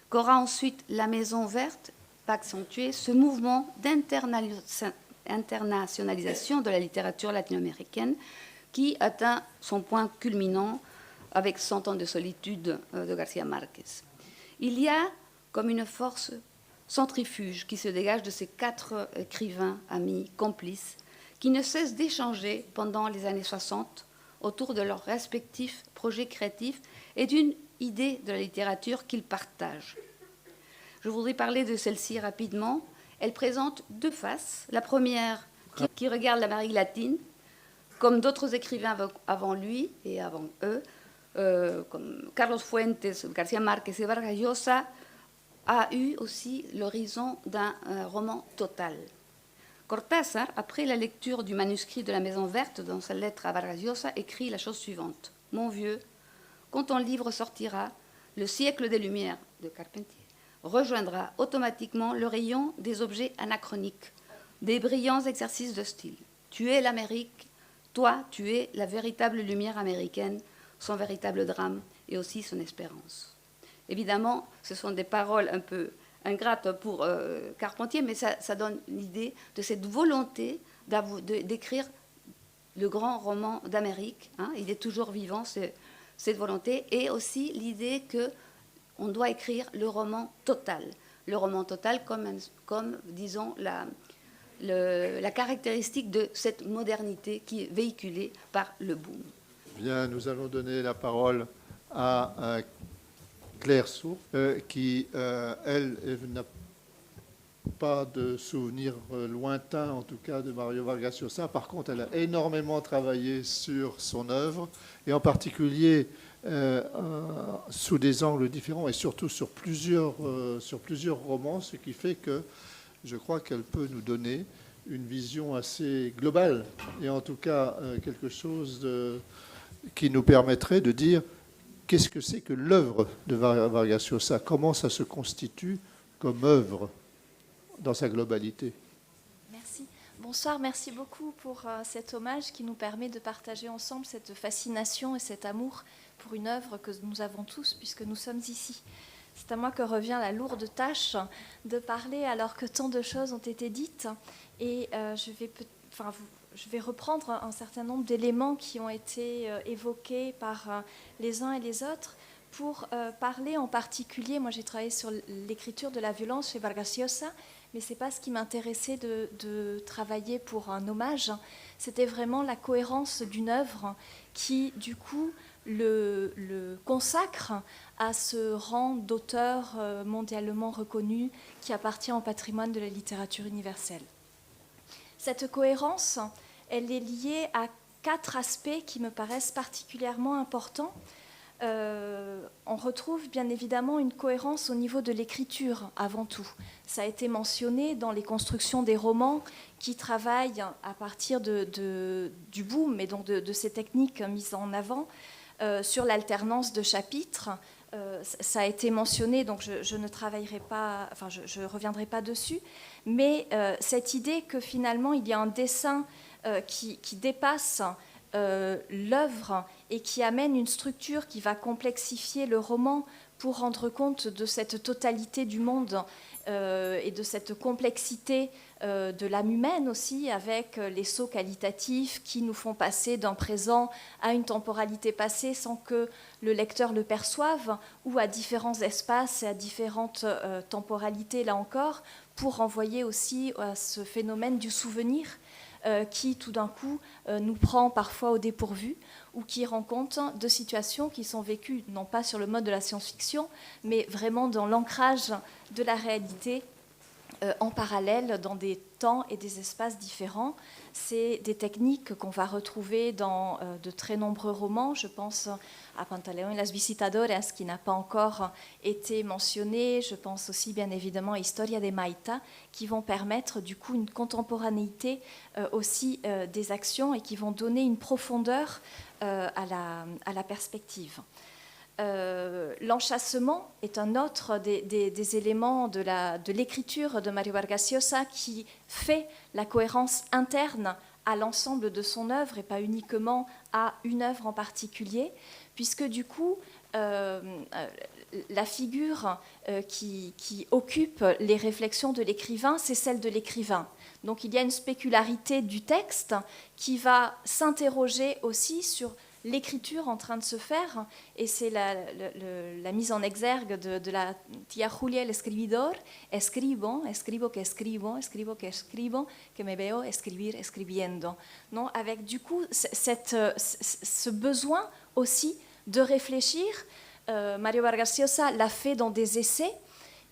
qu'aura ensuite La Maison verte va accentuer ce mouvement d'internationalisation de la littérature latino-américaine qui atteint son point culminant avec 100 ans de solitude de García Márquez. Il y a comme une force centrifuge qui se dégage de ces 4 écrivains, amis, complices, qui ne cessent d'échanger pendant les années 60 autour de leurs respectifs projets créatifs et d'une idée de la littérature qu'ils partagent. Je voudrais parler de celle-ci rapidement. Elle présente 2 faces. La première, qui regarde l'Amérique latine, comme d'autres écrivains avant lui et avant eux, comme Carlos Fuentes, García Márquez et Vargas Llosa, a eu aussi l'horizon d'un roman total. Cortázar, après la lecture du manuscrit de La Maison verte dans sa lettre à Vargas Llosa, écrit la chose suivante. « Mon vieux, quand ton livre sortira, Le siècle des Lumières de Carpentier rejoindra automatiquement le rayon des objets anachroniques, des brillants exercices de style. Tu es l'Amérique, toi, tu es la véritable lumière américaine, son véritable drame et aussi son espérance. » Évidemment, ce sont des paroles un peu ingrates pour Carpentier, mais ça donne l'idée de cette volonté d'écrire le grand roman d'Amérique. Hein, il est toujours vivant, cette volonté, et aussi l'idée qu'on doit écrire le roman total. Le roman total comme disons, la caractéristique de cette modernité qui est véhiculée par le boom. Bien, nous allons donner la parole à Claire Sourd, qui, elle, n'a pas de souvenirs lointains, en tout cas, de Mario Vargas Llosa. Par contre, elle a énormément travaillé sur son œuvre, et en particulier sous des angles différents, et surtout sur plusieurs romans, ce qui fait que je crois qu'elle peut nous donner une vision assez globale, et en tout cas quelque chose qui nous permettrait de dire qu'est-ce que c'est que l'œuvre de Vargas Llosa, comment ça se constitue comme œuvre dans sa globalité. Merci. Bonsoir, merci beaucoup pour cet hommage qui nous permet de partager ensemble cette fascination et cet amour pour une œuvre que nous avons tous puisque nous sommes ici. C'est à moi que revient la lourde tâche de parler alors que tant de choses ont été dites et je vais reprendre un certain nombre d'éléments qui ont été évoqués par les uns et les autres pour parler en particulier. Moi, j'ai travaillé sur l'écriture de la violence chez Vargas Llosa, mais ce n'est pas ce qui m'intéressait de travailler pour un hommage. C'était vraiment la cohérence d'une œuvre qui, du coup, le consacre à ce rang d'auteur mondialement reconnu qui appartient au patrimoine de la littérature universelle. Cette cohérence, elle est liée à 4 aspects qui me paraissent particulièrement importants. On retrouve bien évidemment une cohérence au niveau de l'écriture avant tout. Ça a été mentionné dans les constructions des romans qui travaillent à partir du boom et donc de ces techniques mises en avant sur l'alternance de chapitres. Ça a été mentionné, donc je ne travaillerai pas, enfin je reviendrai pas dessus, mais cette idée que finalement il y a un dessin qui dépasse l'œuvre et qui amène une structure qui va complexifier le roman pour rendre compte de cette totalité du monde et de cette complexité de l'âme humaine aussi, avec les sauts qualitatifs qui nous font passer d'un présent à une temporalité passée sans que le lecteur le perçoive, ou à différents espaces et à différentes temporalités, là encore, pour renvoyer aussi à ce phénomène du souvenir qui, tout d'un coup, nous prend parfois au dépourvu, ou qui rend compte de situations qui sont vécues, non pas sur le mode de la science-fiction, mais vraiment dans l'ancrage de la réalité en parallèle, dans des temps et des espaces différents. C'est des techniques qu'on va retrouver dans de très nombreux romans. Je pense à Pantaleón y las Visitadoras, qui n'a pas encore été mentionné. Je pense aussi, bien évidemment, à Historia de Maita, qui vont permettre, du coup, une contemporanéité aussi des actions et qui vont donner une profondeur à la perspective. L'enchâssement est un autre des éléments de l'écriture de Mario Vargas Llosa qui fait la cohérence interne à l'ensemble de son œuvre et pas uniquement à une œuvre en particulier, puisque du coup, la figure qui occupe les réflexions de l'écrivain, c'est celle de l'écrivain. Donc il y a une spécularité du texte qui va s'interroger aussi sur l'écriture en train de se faire, et c'est la mise en exergue de la tia Julia el escribidor, escribo que escribo, escribo que escribo, que me veo escribir escribiendo. Non, avec du coup ce besoin aussi de réfléchir. Mario Vargas Llosa l'a fait dans des essais,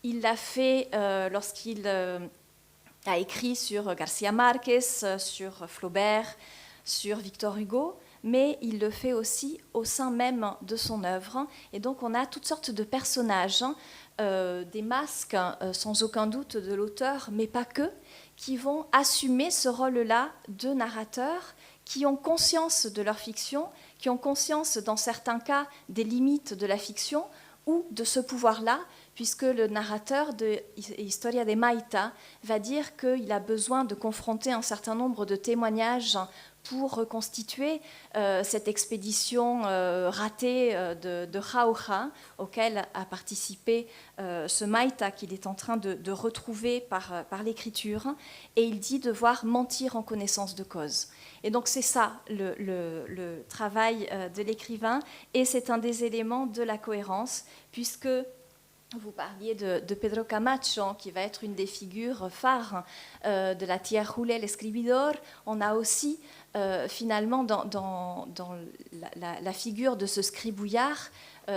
il l'a fait lorsqu'il a écrit sur Garcia Marquez, sur Flaubert, sur Victor Hugo, mais il le fait aussi au sein même de son œuvre. Et donc on a toutes sortes de personnages, des masques sans aucun doute de l'auteur, mais pas que, qui vont assumer ce rôle-là de narrateur, qui ont conscience de leur fiction, qui ont conscience dans certains cas des limites de la fiction ou de ce pouvoir-là, puisque le narrateur de Historia de Maita va dire qu'il a besoin de confronter un certain nombre de témoignages pour reconstituer cette expédition ratée de Jauja, auquel a participé ce Maita qu'il est en train de retrouver par l'écriture, et il dit devoir mentir en connaissance de cause. Et donc c'est ça le travail de l'écrivain, et c'est un des éléments de la cohérence, puisque vous parliez de Pedro Camacho, qui va être une des figures phares de la tia Julia el escribidor. On a aussi finalement dans la figure de ce scribouillard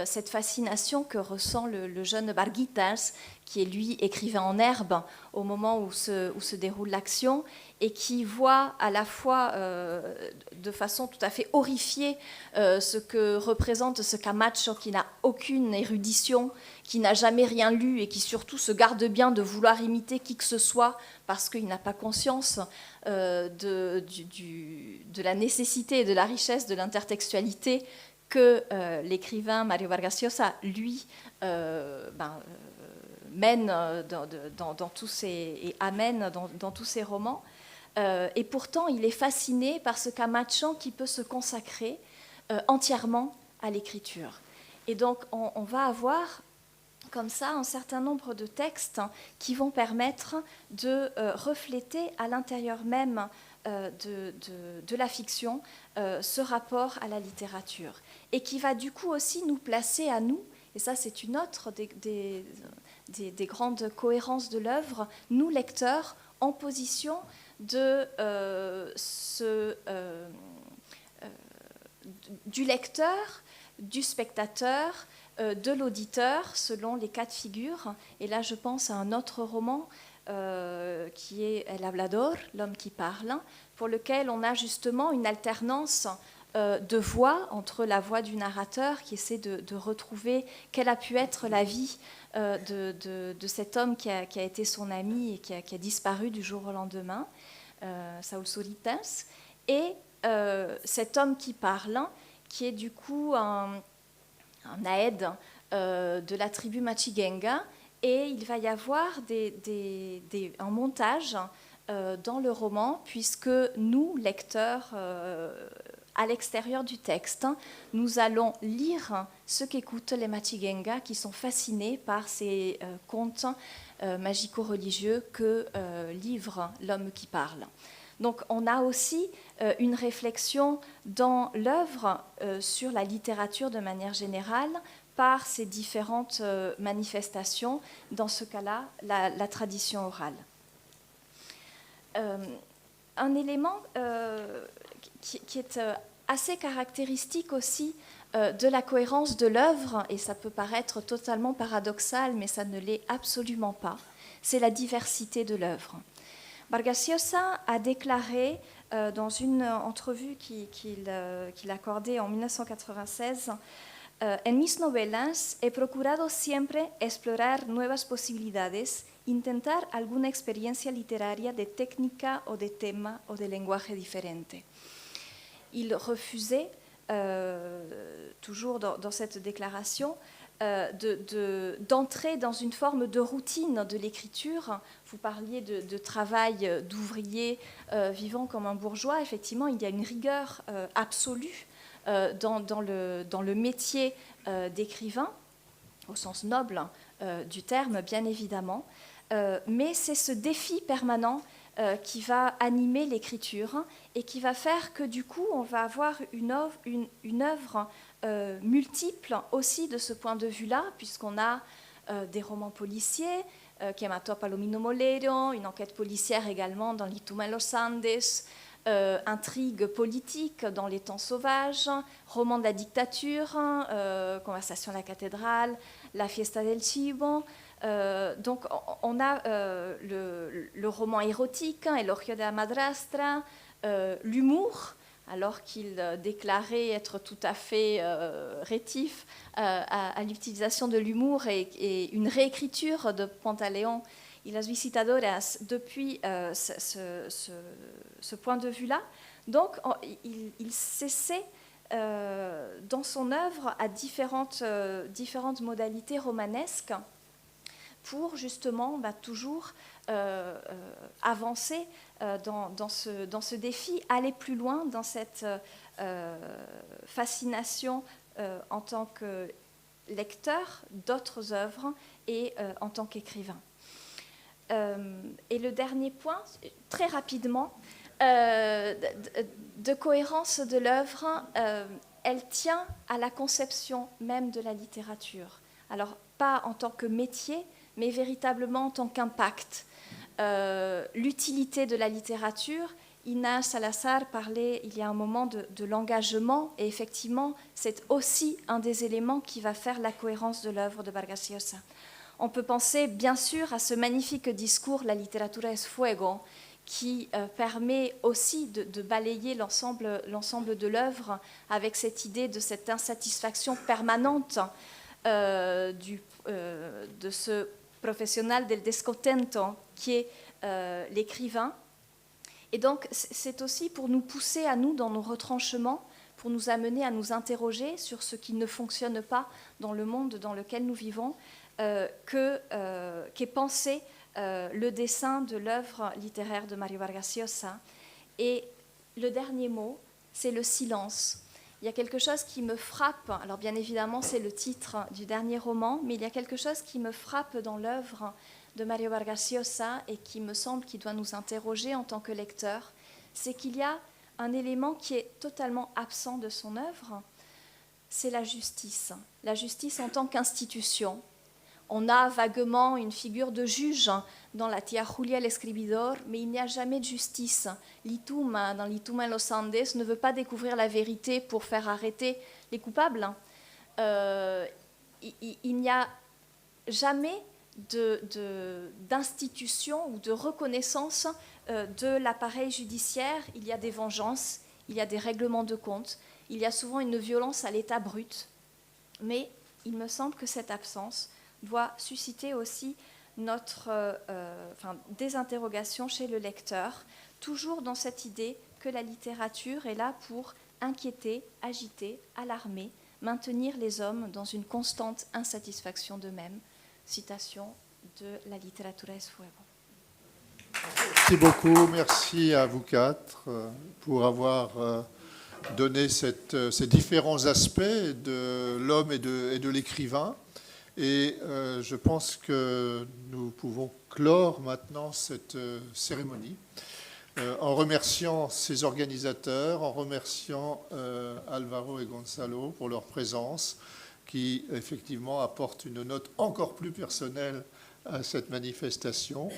cette fascination que ressent le jeune Varguitas, qui est lui écrivain en herbe au moment où se déroule l'action, et qui voit à la fois de façon tout à fait horrifiée ce que représente ce Camacho qui n'a aucune érudition, qui n'a jamais rien lu et qui surtout se garde bien de vouloir imiter qui que ce soit parce qu'il n'a pas conscience de la nécessité et de la richesse de l'intertextualité que l'écrivain Mario Vargas Llosa, lui, mène dans tous ces, et amène dans tous ces romans. Et pourtant, il est fasciné par ce Camacho qui peut se consacrer entièrement à l'écriture. Et donc, on va avoir comme ça un certain nombre de textes qui vont permettre de refléter à l'intérieur même de la fiction ce rapport à la littérature. Et qui va du coup aussi nous placer à nous, et ça c'est une autre des grandes cohérences de l'œuvre, nous lecteurs, en position du lecteur, du spectateur, de l'auditeur, selon les cas de figure. Et là, je pense à un autre roman qui est El Hablador, l'homme qui parle, pour lequel on a justement une alternance de voix entre la voix du narrateur qui essaie de retrouver quelle a pu être la vie de cet homme qui a été son ami et qui a disparu du jour au lendemain, Saúl Soritas, et cet homme qui parle, qui est du coup un aède de la tribu Machigenga, et il va y avoir un montage dans le roman, puisque nous, lecteurs, à l'extérieur du texte, nous allons lire ce qu'écoutent les Machigenga, qui sont fascinés par ces contes magico-religieux que livre l'homme qui parle. Donc on a aussi une réflexion dans l'œuvre sur la littérature de manière générale par ces différentes manifestations, dans ce cas-là, la tradition orale. Un élément qui est assez caractéristique aussi de la cohérence de l'œuvre, et ça peut paraître totalement paradoxal, mais ça ne l'est absolument pas, c'est la diversité de l'œuvre. Vargas Llosa a déclaré dans une entrevue qu'il accordait en 1996 En mis novelas he procurado siempre explorar nuevas posibilidades, intentar alguna experiencia literaria de técnica o de tema o de lenguaje diferente. Il refusait, toujours dans cette déclaration, d'entrer dans une forme de routine de l'écriture. Vous parliez de travail d'ouvrier vivant comme un bourgeois. Effectivement, il y a une rigueur absolue dans le métier d'écrivain, au sens noble du terme, bien évidemment. Mais c'est ce défi permanent qui va animer l'écriture et qui va faire que du coup, on va avoir une œuvre multiple aussi de ce point de vue-là, puisqu'on a des romans policiers, Quemató Palomino Molero, une enquête policière également dans Lituma en los Andes, intrigue politique dans Les Temps sauvages, roman de la dictature, Conversation à la cathédrale, La Fiesta del Chivo. Donc on a le roman érotique, Elogio de la Madrastra, l'humour, alors qu'il déclarait être tout à fait rétif à l'utilisation de l'humour et une réécriture de Pantaleón y las visitadoras depuis ce point de vue-là. Donc il s'essaie dans son œuvre à différentes modalités romanesques pour justement toujours avancer dans ce défi, aller plus loin dans cette fascination en tant que lecteur d'autres œuvres et en tant qu'écrivain. Et le dernier point, très rapidement, de cohérence de l'œuvre, elle tient à la conception même de la littérature. Alors, pas en tant que métier, mais véritablement en tant qu'impact. L'utilité de la littérature, Inés Salazar parlait il y a un moment de l'engagement, et effectivement, c'est aussi un des éléments qui va faire la cohérence de l'œuvre de Vargas Llosa. On peut penser bien sûr à ce magnifique discours La literatura es fuego, qui permet aussi de balayer l'ensemble de l'œuvre avec cette idée de cette insatisfaction permanente de ce professionnel del descontento qui est l'écrivain. Et donc c'est aussi pour nous pousser à nous dans nos retranchements, pour nous amener à nous interroger sur ce qui ne fonctionne pas dans le monde dans lequel nous vivons, qu'est pensé le dessin de l'œuvre littéraire de Mario Vargas Llosa. Et le dernier mot, c'est le silence. Il y a quelque chose qui me frappe, alors bien évidemment c'est le titre du dernier roman, mais il y a quelque chose qui me frappe dans l'œuvre de Mario Vargas Llosa et qui me semble qu'il doit nous interroger en tant que lecteur, c'est qu'il y a un élément qui est totalement absent de son œuvre, c'est la justice en tant qu'institution. On a vaguement une figure de juge dans la Tia Julia el Escribidor, mais il n'y a jamais de justice. L'Ituma, dans l'Ituma en los Andes, ne veut pas découvrir la vérité pour faire arrêter les coupables. Il n'y a jamais d'institution ou de reconnaissance de l'appareil judiciaire. Il y a des vengeances, il y a des règlements de compte, il y a souvent une violence à l'état brut. Mais il me semble que cette absence doit susciter aussi des interrogations chez le lecteur, toujours dans cette idée que la littérature est là pour inquiéter, agiter, alarmer, maintenir les hommes dans une constante insatisfaction d'eux-mêmes. Citation de La literatura es fuego. Merci beaucoup, merci à vous quatre pour avoir donné ces différents aspects de l'homme et de l'écrivain. Et je pense que nous pouvons clore maintenant cette cérémonie en remerciant ses organisateurs, en remerciant Alvaro et Gonzalo pour leur présence, qui effectivement apporte une note encore plus personnelle à cette manifestation.